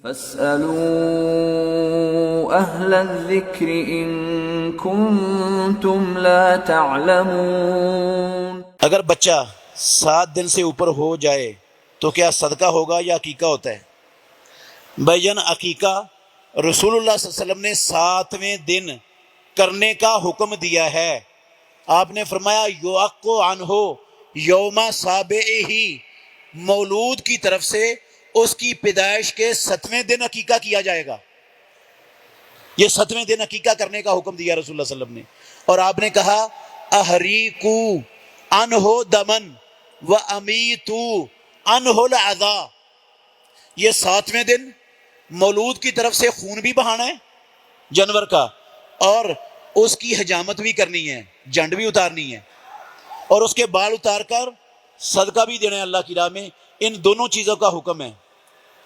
فاسألوا أهل الذكر إن كنتم لا تعلمون۔ اگر بچہ 7 دن سے اوپر ہو جائے تو کیا صدقہ ہوگا یا عقیقہ ہوتا ہے؟ بھائی جان، عقیقہ رسول اللہ صلی اللہ علیہ وسلم نے 7ویں دن کرنے کا حکم دیا ہے۔ آپ نے فرمایا یعق عنہ یوم سابعہ، مولود کی طرف سے اس کی پیدائش کے 7ویں دن عقیقہ کیا جائے گا۔ یہ 7ویں دن عقیقہ کرنے کا حکم دیا رسول اللہ صلی اللہ علیہ وسلم نے۔ اور آپ نے کہا احریقو عنہ دمن و امیتو عنہ العذا، یہ 7ویں دن مولود کی طرف سے خون بھی بہانا ہے جانور کا، اور اس کی حجامت بھی کرنی ہے، جنڈ بھی اتارنی ہے، اور اس کے بال اتار کر صدقہ بھی دینا ہے اللہ کی راہ میں۔ ان دونوں چیزوں کا حکم ہے،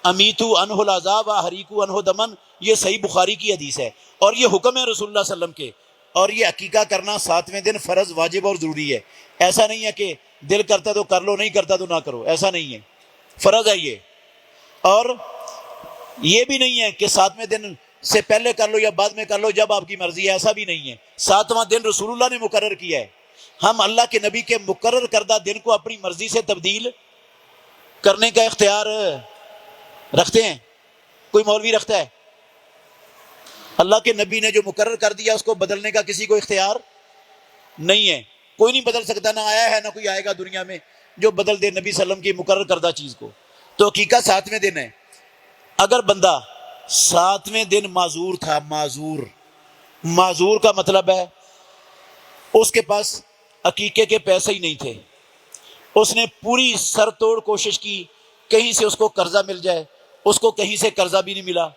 امیتو عنہ العذا و حریقو عنہ دمن، یہ صحیح بخاری کی حدیث ہے، اور یہ حکم ہے رسول اللہ صلی اللہ علیہ وسلم کے۔ اور یہ عقیقہ کرنا 7ویں دن فرض، واجب اور ضروری ہے۔ ایسا نہیں ہے کہ دل کرتا تو کر لو، نہیں کرتا تو نہ کرو، ایسا نہیں ہے، فرض ہے یہ۔ اور یہ بھی نہیں ہے کہ 7ویں دن سے پہلے کر لو یا بعد میں کر لو، جب آپ کی مرضی ہے، ایسا بھی نہیں ہے۔ 7واں دن رسول اللہ نے مقرر کیا ہے۔ ہم اللہ کے نبی کے مقرر کردہ دن کو اپنی مرضی سے تبدیل کرنے کا اختیار رکھتے ہیں؟ کوئی مولوی رکھتا ہے؟ اللہ کے نبی نے جو مقرر کر دیا اس کو بدلنے کا کسی کو اختیار نہیں ہے، کوئی نہیں بدل سکتا، نہ آیا ہے نہ کوئی آئے گا دنیا میں جو بدل دے نبی صلی اللہ علیہ وسلم کی مقرر کردہ چیز کو۔ تو عقیقہ 7ویں دن ہے۔ اگر بندہ 7ویں دن معذور تھا، معذور کا مطلب ہے اس کے پاس عقیقے کے پیسے ہی نہیں تھے، اس نے پوری سر توڑ کوشش کی کہیں سے اس کو قرضہ مل جائے، اس کو کہیں سے قرضہ بھی نہیں ملا،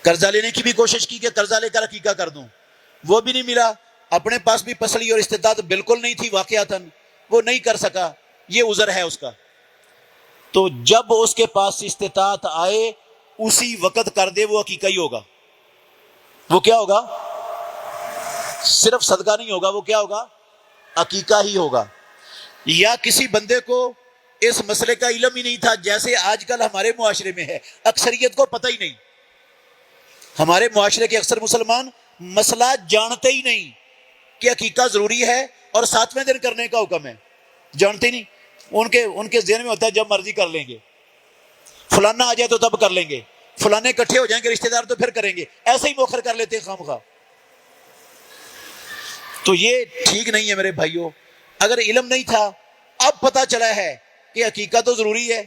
قرضہ لینے کی بھی کوشش کی کہ قرضہ لے کر عقیقہ کر دوں، وہ بھی نہیں ملا، اپنے پاس بھی پسلی اور استطاعت بالکل نہیں تھی واقعتاً، وہ نہیں کر سکا، یہ عذر ہے اس کا۔ تو جب اس کے پاس استطاعت آئے اسی وقت کر دے، وہ عقیقہ ہی ہوگا۔ وہ کیا ہوگا؟ صرف صدقہ نہیں ہوگا، وہ کیا ہوگا؟ عقیقہ ہی ہوگا۔ یا کسی بندے کو اس مسئلے کا علم ہی نہیں تھا، جیسے آج کل ہمارے معاشرے میں ہے، اکثریت کو پتہ ہی نہیں، ہمارے معاشرے کے اکثر مسلمان مسئلہ جانتے ہی نہیں کہ عقیقہ ضروری ہے اور 7ویں دن کرنے کا حکم ہے، جانتے ہی نہیں۔ ان کے ذہن میں ہوتا ہے جب مرضی کر لیں گے، فلانا آ جائے تو تب کر لیں گے، فلانے اکٹھے ہو جائیں گے رشتہ دار تو پھر کریں گے، ایسے ہی موخر کر لیتے ہیں خواہ۔ تو یہ ٹھیک نہیں ہے میرے بھائیوں۔ اگر علم نہیں تھا، اب پتہ چلا ہے کہ عقیقہ تو ضروری ہے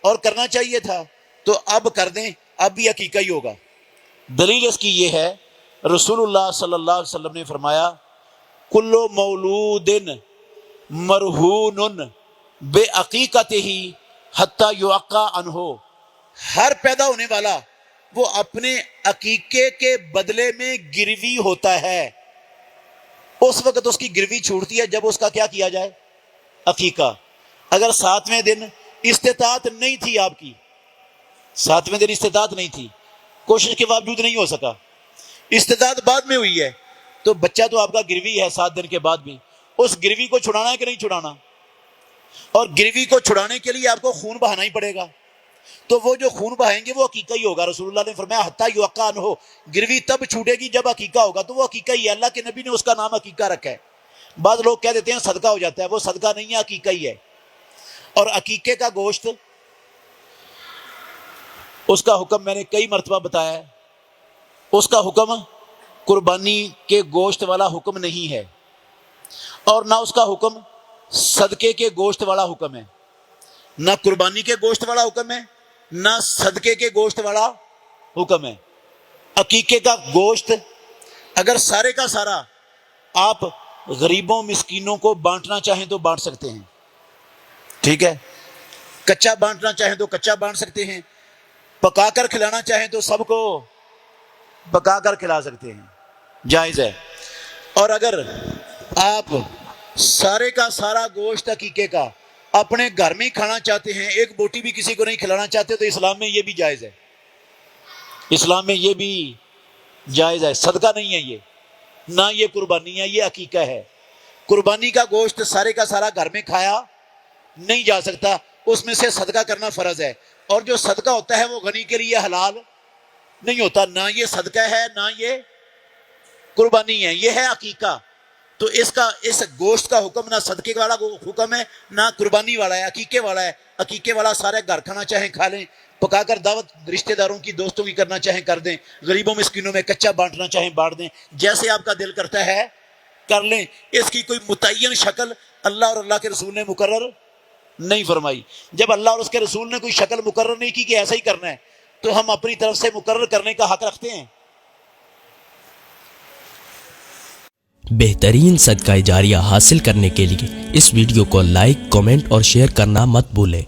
اور کرنا چاہیے تھا، تو اب کر دیں، اب بھی عقیقہ ہی ہوگا۔ دلیل اس کی یہ ہے، رسول اللہ صلی اللہ علیہ وسلم نے فرمایا کل مولود مرہون بعقیقتہ حتی یعقا عنہ، ہر پیدا ہونے والا وہ اپنے عقیقے کے بدلے میں گروی ہوتا ہے، اس وقت اس کی گروی چھوٹتی ہے جب اس کا کیا کیا جائے؟ عقیقہ۔ اگر 7ویں دن استطاعت نہیں تھی آپ کی، 7ویں دن استطاعت نہیں تھی، کوشش کے باوجود نہیں ہو سکا، استطاعت بعد میں ہوئی ہے، تو بچہ تو آپ کا گروی ہے 7 دن کے بعد بھی، اس گروی کو چھڑانا ہے کہ نہیں چھڑانا؟ اور گروی کو چھڑانے کے لیے آپ کو خون بہانا ہی پڑے گا، تو وہ جو خون بہائیں گے وہ عقیقہ ہی ہوگا۔ رسول اللہ نے فرمایا حتی یعقا عنہ، گروی تب چھوٹے گی جب عقیقہ ہوگا، تو وہ عقیقہ ہی ہے، اللہ کے نبی نے اس کا نام عقیقہ رکھا ہے۔ بعض لوگ کہہ دیتے ہیں صدقہ ہو جاتا ہے، وہ صدقہ نہیں ہے، عقیقہ ہی ہے۔ اور عقیقے کا گوشت، اس کا حکم میں نے کئی مرتبہ بتایا ہے، اس کا حکم قربانی کے گوشت والا حکم نہیں ہے، اور نہ اس کا حکم صدقے کے گوشت والا حکم ہے، نہ قربانی کے گوشت والا حکم ہے، نہ صدقے کے گوشت والا حکم ہے۔ عقیقے کا گوشت اگر سارے کا سارا آپ غریبوں مسکینوں کو بانٹنا چاہیں تو بانٹ سکتے ہیں، ٹھیک ہے، کچا بانٹنا چاہیں تو کچا بانٹ سکتے ہیں، پکا کر کھلانا چاہیں تو سب کو پکا کر کھلا سکتے ہیں، جائز ہے۔ اور اگر آپ سارے کا سارا گوشت عقیقے کا اپنے گھر میں ہی کھانا چاہتے ہیں، ایک بوٹی بھی کسی کو نہیں کھلانا چاہتے، تو اسلام میں یہ بھی جائز ہے، اسلام میں یہ بھی جائز ہے، صدقہ نہیں ہے یہ، نہ یہ قربانی ہے، یہ عقیقہ ہے۔ قربانی کا گوشت سارے کا سارا گھر میں کھایا نہیں جا سکتا، اس میں سے صدقہ کرنا فرض ہے، اور جو صدقہ ہوتا ہے وہ غنی کے لیے حلال نہیں ہوتا، نہ یہ صدقہ ہے نہ یہ قربانی ہے، یہ ہے عقیقہ۔ تو اس گوشت کا حکم نہ صدقے والا حکم ہے نہ قربانی والا ہے، عقیقے والا ہے۔ عقیقے والا سارے گھر کھانا چاہیں کھا لیں، پکا کر دعوت رشتہ داروں کی، دوستوں کی کرنا چاہیں کر دیں، غریبوں مسکینوں میں کچا بانٹنا چاہیں بانٹ دیں، جیسے آپ کا دل کرتا ہے کر لیں۔ اس کی کوئی متعین شکل اللہ اور اللہ کے رسول نے مقرر نہیں فرمائی۔ جب اللہ اور اس کے رسول نے کوئی شکل مقرر نہیں کی کہ ایسا ہی کرنا ہے، تو ہم اپنی طرف سے مقرر کرنے کا حق رکھتے ہیں؟ بہترین صدقہ جاریہ حاصل کرنے کے لیے اس ویڈیو کو لائک، کمنٹ اور شیئر کرنا مت بھولیں۔